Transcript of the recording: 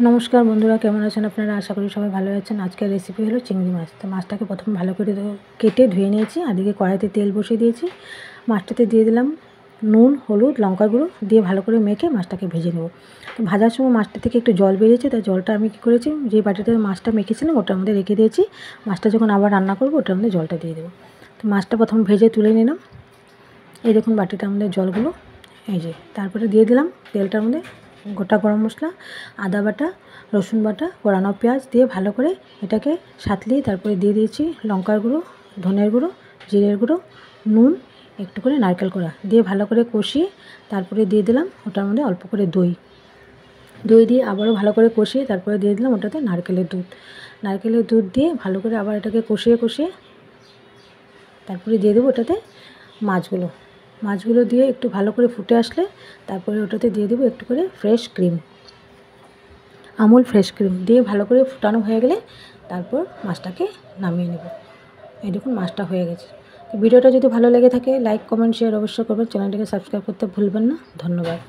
नमस्कार बंधुरा केमन आছেন আপনারা आशा करी सबाई भालो आছেন। आजकेर रेसिपि हलो चिंगड़ी माछ। तो माछटाके प्रथम भालो करे केटे धुए निয়েছি আর দিকে কড়াইতে তেল বসিয়ে দিয়েছি। মাছটাতে দিয়ে দিলাম নুন হলুদ লঙ্কা গুঁড়ো দিয়ে ভালো করে মেখে মাছটাকে ভেজে নেব। তো ভাজার সময় মাছটা থেকে একটু জল বেরিয়েছে, তাই জলটা আমি কী করেছি যে বাটিতে মাছটা মেখেছিলাম ওটার মধ্যে রেখে দিয়েছি। মাছটা যখন আবার রান্না করব ওটার মধ্যে জলটা দিয়ে দেবো। তো মাছটা প্রথম ভেজে তুলে নিলাম। এই দেখুন বাটিটার মধ্যে জলগুলো, এই যে তারপরে দিয়ে দিলাম তেলটার মধ্যে গোটা গরম মশলা, আদা বাটা, রসুন বাটা, কোরানো পেঁয়াজ দিয়ে ভালো করে এটাকে সাঁতলিয়ে তারপরে দিয়ে দিয়েছি লঙ্কার গুঁড়ো, ধনের গুঁড়ো, জিরের গুঁড়ো, নুন, একটু করে নারকেল কোড়া দিয়ে ভালো করে কষিয়ে তারপরে দিয়ে দিলাম ওটার মধ্যে অল্প করে দই দিয়ে আবারও ভালো করে কষিয়ে তারপরে দিয়ে দিলাম ওটাতে নারকেলের দুধ দিয়ে ভালো করে আবার এটাকে কষিয়ে তারপরে দিয়ে দেবো ওটাতে মাছগুলো দিয়ে একটু ভালো করে ফুটে আসলে তারপরে ওটাতে দিয়ে দেবো একটু করে fresh cream, Amul fresh cream দিয়ে ভালো করে ফুটানো হয়ে গেলে তারপর মাছটাকে নামিয়ে নেব। এই দেখুন মাছটা হয়ে গেছে। তো ভিডিওটা যদি ভালো লেগে থাকে লাইক কমেন্ট শেয়ার অবশ্যই করবেন, চ্যানেলটাকে সাবস্ক্রাইব করতে ভুলবেন না। ধন্যবাদ।